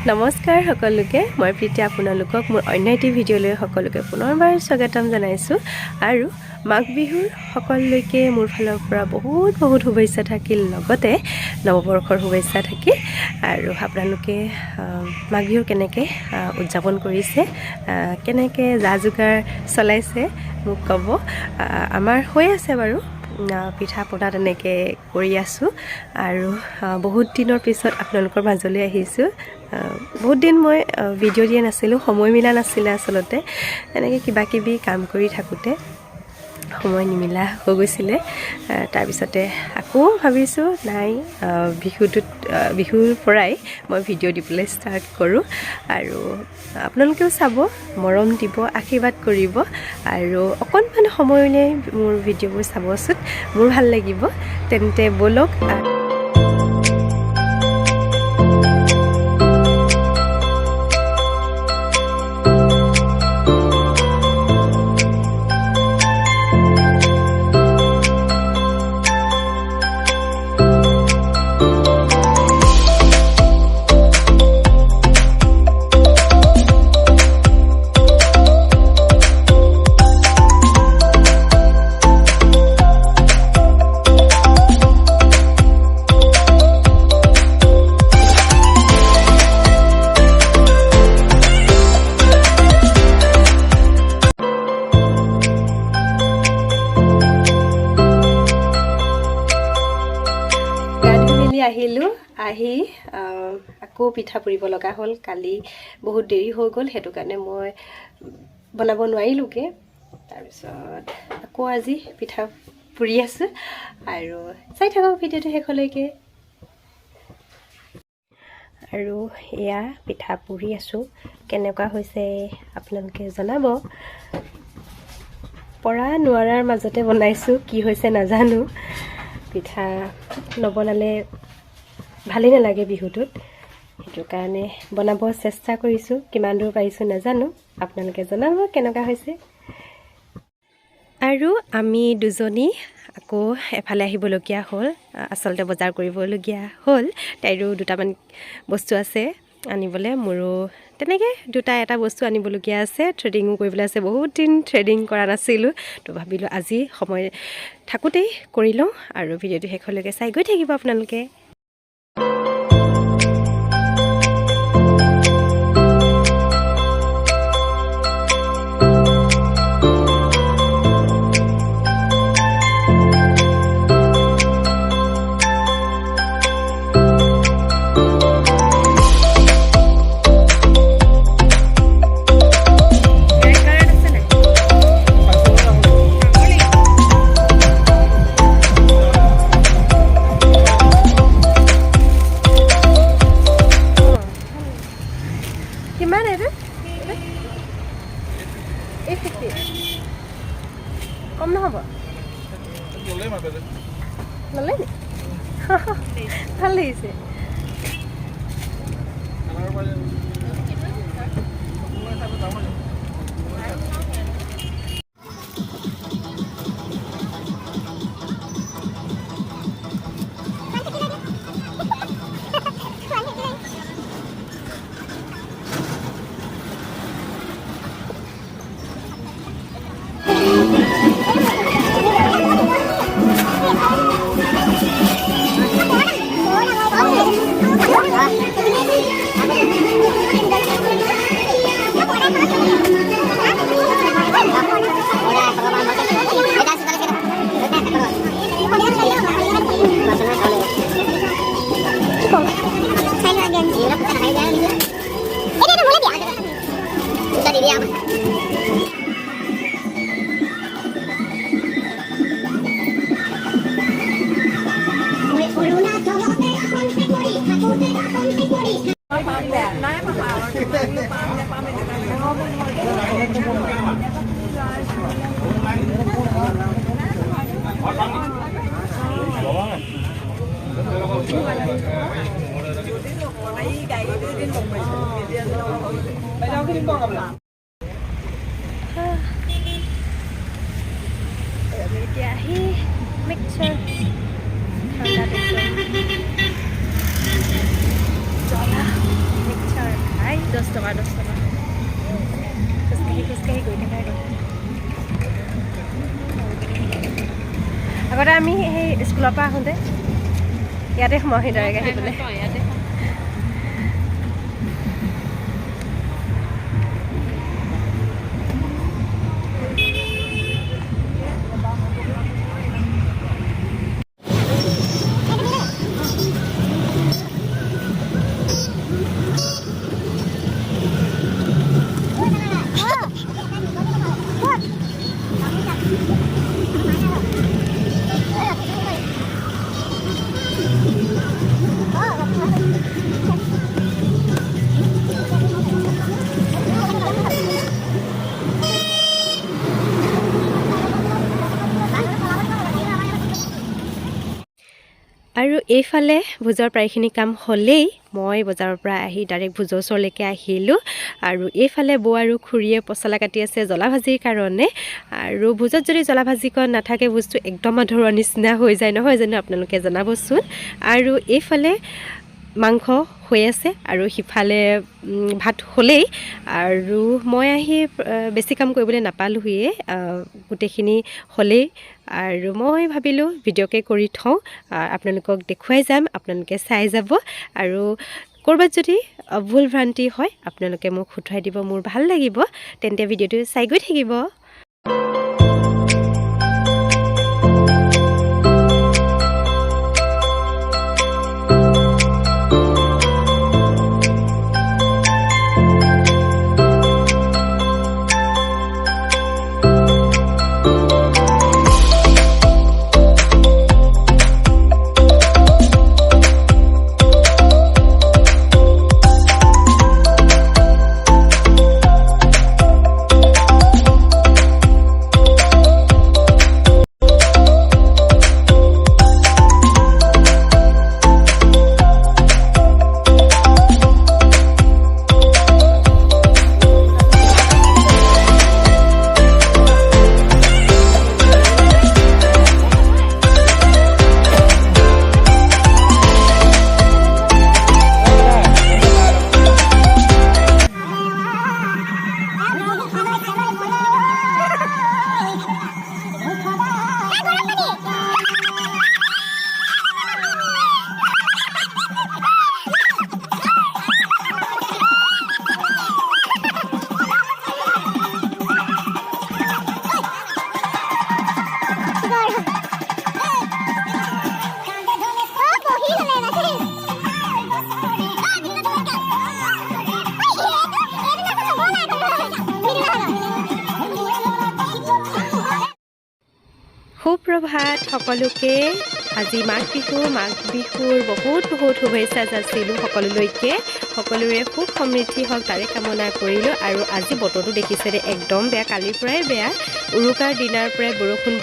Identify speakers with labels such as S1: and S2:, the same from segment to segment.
S1: নমস্কাৰ সকলোকে মই প্ৰীতি আপোনালোকক মোৰ অন্য এটি ভিডিঅ'লৈ সকলোকে পুনৰবাৰ স্বাগতম জনাইছোঁ আৰু মাঘ বিহুৰ সকলোকে মোৰ ফালৰ পৰা বহুত শুভেচ্ছা থাকিল লগতে নৱবৰ্ষৰ শুভেচ্ছা থাকিল আৰু আপোনালোকে মাঘ বিহু কেনেকৈ উদযাপন কৰিছে কেনেকৈ যা-যোগাৰ চলাইছে মোক ক'ব আমাৰ হৈ আছে বাৰু পিঠা পনা তেনেকৈ কৰি আছোঁ আৰু বহুত দিনৰ পিছত আপোনালোকৰ মাজলৈ আহিছোঁ বহুত দিন মই ভিডিঅ' দিয়া নাছিলোঁ সময় মিলা নাছিলে আচলতে এনেকৈ কিবা কিবি কাম কৰি থাকোঁতে সময় নিমিলা হৈ গৈছিলে তাৰপিছতে আকৌ ভাবিছোঁ নাই বিহুৰ পৰাই মই ভিডিঅ' দিবলৈ ষ্টাৰ্ট কৰোঁ আৰু আপোনালোকেও চাব মৰম দিব আশীৰ্বাদ কৰিব আৰু অকণমান সময় উলিয়াই মোৰ ভিডিঅ'বোৰ চাবচোন মোৰ ভাল লাগিব তেন্তে ব'লক আহিলোঁ আহি আকৌ পিঠা পুৰিব লগা হ'ল কালি বহুত দেৰি হৈ গ'ল সেইটো কাৰণে মই বনাব নোৱাৰিলোঁগৈ তাৰপিছত আকৌ আজি পিঠা পুৰি আছোঁ আৰু চাই থাকক ভিডিঅ'টো শেষলৈকে আৰু এয়া পিঠা পুৰি আছোঁ কেনেকুৱা হৈছে আপোনালোকে জনাব পৰা নোৱাৰাৰ মাজতে বনাইছোঁ কি হৈছে নাজানো পিঠা নবনালে ভালেই নালাগে বিহুটোত সেইটো কাৰণে বনাব চেষ্টা কৰিছোঁ কিমান দূৰ পাৰিছোঁ নাজানো আপোনালোকে জনাব কেনেকুৱা হৈছে আৰু আমি দুজনী আকৌ এফালে আহিবলগীয়া হ'ল আচলতে বজাৰ কৰিবলগীয়া হ'ল তাইৰো দুটামান বস্তু আছে আনিবলৈ মোৰো তেনেকৈ এটা বস্তু আনিবলগীয়া আছে থ্ৰেডিঙো কৰিবলৈ আছে বহুত দিন থ্ৰেডিং কৰা নাছিলোঁ তো ভাবিলোঁ আজি সময় থাকোঁতেই কৰি লওঁ আৰু ভিডিঅ'টো শেষলৈকে চাই গৈ থাকিব আপোনালোকে কিমান এইটো কম নহ'ব ল'লে নি ভাল লাগিছে mixture ঠান্ডা দেখুন জলা mixture 10 টকা 10 টকা খোজকাঢ়ি গৈ থকা আগতে আমি সেই স্কুলৰ পৰা আহোঁতে ইয়াতে সোমাওঁহি ডাইৰেক্ট আহি পেলাই আৰু এইফালে ভোজৰ প্ৰায়খিনি কাম হ'লেই মই বজাৰৰ পৰা আহি ডাইৰেক্ট ভোজৰ ওচৰলৈকে আহিলোঁ আৰু এইফালে বৌ আৰু খুৰীয়ে পচলা কাটি আছে জ্বলা ভাজিৰ কাৰণে আৰু ভোজত যদি জ্বলা ভাজিকণ নাথাকে ভোজটো একদম আধৰুৱা নিচিনা হৈ যায় নহয় জানো আপোনালোকে জনাবচোন আৰু এইফালে মাংস হৈ আছে আৰু সিফালে ভাত হ'লেই আৰু মই আহি বেছি কাম কৰিবলৈ নাপালোহিয়ে গোটেইখিনি হ'লেই আৰু মই ভাবিলোঁ ভিডিঅ'কে কৰি থওঁ আপোনালোকক দেখুৱাই যাম আপোনালোকে চাই যাব আৰু ক'ৰবাত যদি ভুল ভ্ৰান্তি হয় আপোনালোকে মোক শুধৰাই দিব মোৰ ভাল লাগিব তেন্তে ভিডিঅ'টো চাই গৈ থাকিব সুপ্ৰভাত সকলোকে আজি মাঘ বিহুৰ বহুত শুভেচ্ছা যাচিলোঁ সকলোলৈকে সকলোৰে সুখ সমৃদ্ধি হওক তাৰে কামনা কৰিলোঁ আৰু আজি বতৰটো দেখিছে একদম বেয়া কালিৰ পৰাই বেয়া উৰুকাৰ দিনাৰ পৰাই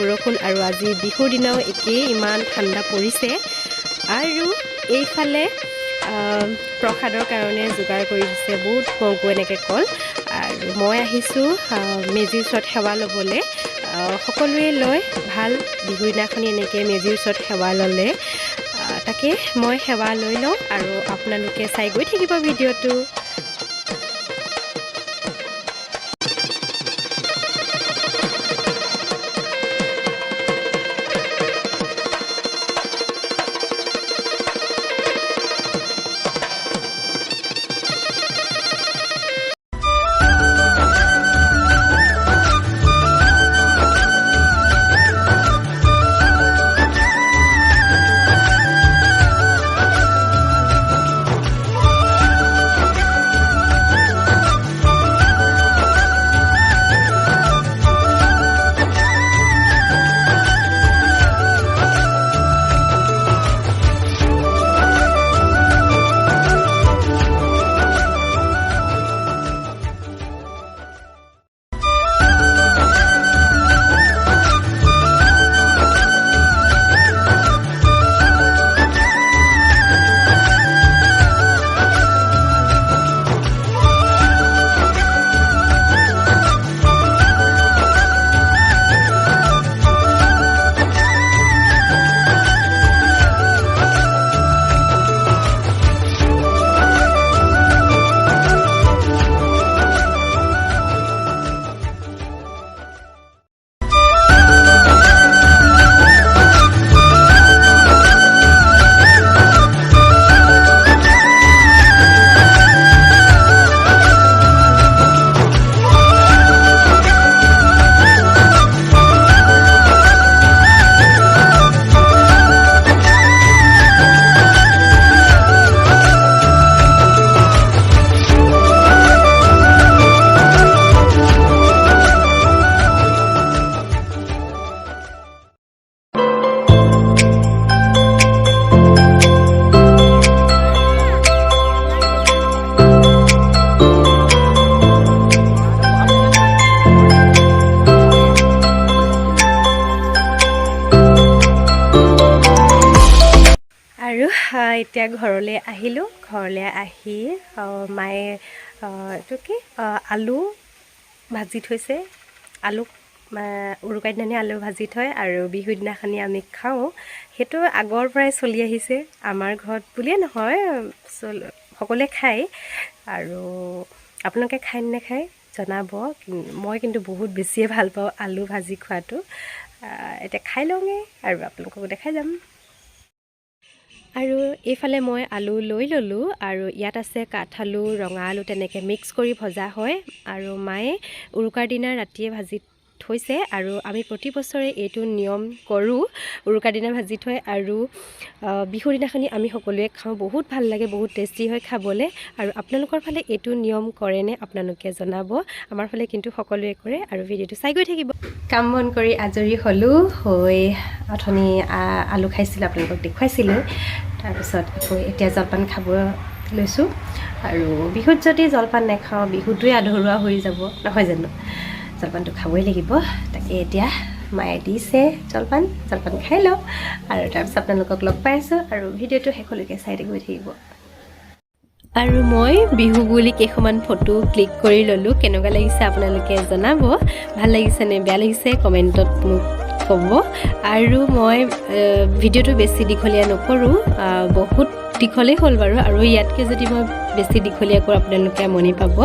S1: বৰষুণ আৰু আজি বিহুৰ দিনাও একেই ইমান ঠাণ্ডা পৰিছে আৰু এইফালে প্ৰসাদৰ কাৰণে যোগাৰ কৰি দিছে বহুত মগু এনেকৈ কল আৰু মই আহিছোঁ মেজিৰ ওচৰত সেৱা ল'বলৈ সকলোৱে লয় ভাল বিহুৰ দিনাখনি এনেকৈ মেজিৰ ওচৰত সেৱা ল'লে তাকে মই সেৱা লৈ লওঁ আৰু আপোনালোকে চাই গৈ থাকিব ভিডিঅ'টো এতিয়া ঘৰলৈ আহিলোঁ ঘৰলৈ আহি মায়ে এইটো কি আলু ভাজি থৈছে আলু উৰুকাৰ দিনাখনি আলু ভাজি থয় আৰু বিহুৰ দিনাখনি আমি খাওঁ সেইটো আগৰ পৰাই চলি আহিছে আমাৰ ঘৰত বুলিয়ে নহয় সকলোৱে খায় আৰু আপোনালোকে খায় নে নাখায় জনাব মই কিন্তু বহুত বেছিয়ে ভাল পাওঁ আলু ভাজি খোৱাটো এতিয়া খাই লওঁগে আৰু আপোনালোককো দেখাই যাম আৰু এইফালে মই আলু লৈ ল'লোঁ আৰু ইয়াত আছে কাঠআলু ৰঙা আলু তেনেকৈ মিক্স কৰি ভজা হয় আৰু মায়ে উৰুকাৰ দিনা ৰাতিয়ে ভাজি থৈছে আৰু আমি প্ৰতি বছৰে এইটো নিয়ম কৰোঁ উৰুকাৰ দিনা ভাজি থৈ আৰু বিহুৰ দিনাখনি আমি সকলোৱে খাওঁ বহুত ভাল লাগে বহুত টেষ্টি হয় খাবলৈ আৰু আপোনালোকৰ ফালে এইটো নিয়ম কৰেনে আপোনালোকে জনাব আমাৰ ফালে কিন্তু সকলোৱে কৰে আৰু ভিডিঅ'টো চাই গৈ থাকিব কাম বন কৰি আজৰি হ'লোঁ হৈ অথনি আলু খাইছিলোঁ আপোনালোকক দেখুৱাইছিলোঁ তাৰপিছত আকৌ এতিয়া জলপান খাব লৈছোঁ আৰু বিহুত যদি জলপান নাখাওঁ বিহুটোৱে আধৰুৱা হৈ যাব নহয় জানো জলপানটো খাবই লাগিব তাকে এতিয়া মায়ে দিছে জলপান খাই লওঁ আৰু তাৰপিছত আপোনালোকক লগ পাই আছোঁ আৰু ভিডিঅ'টো শেষলৈকে চাই গৈ থাকিব আৰু মই বিহু বুলি কেইখনমান ফটো ক্লিক কৰি ল'লোঁ কেনেকুৱা লাগিছে আপোনালোকে জনাব ভাল লাগিছে নে বেয়া লাগিছে কমেণ্টত মোক ক'ব আৰু মই ভিডিঅ'টো বেছি দীঘলীয়া নকৰোঁ বহুত দীঘলেই হ'ল বাৰু আৰু ইয়াতকৈ যদি মই বেছি দীঘলীয়া কৰোঁ আপোনালোকে আমনি পাব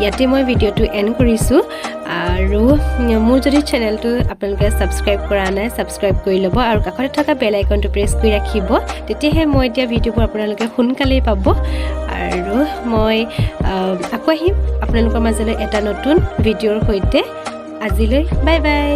S1: ইয়াতে মই ভিডিঅ'টো এণ্ড কৰিছোঁ আৰু মোৰ যদি চেনেলটো আপোনালোকে ছাবস্ক্ৰাইব কৰা নাই ছাবস্ক্ৰাইব কৰি ল'ব আৰু কাষতে থকা বেল আইকনটো প্ৰেছ কৰি ৰাখিব তেতিয়াহে মই এতিয়া ভিডিঅ'বোৰ আপোনালোকে সোনকালেই পাব আৰু মই আকৌ আহিম আপোনালোকৰ মাজলৈ এটা নতুন ভিডিঅ'ৰ সৈতে আজিলৈ বাই বাই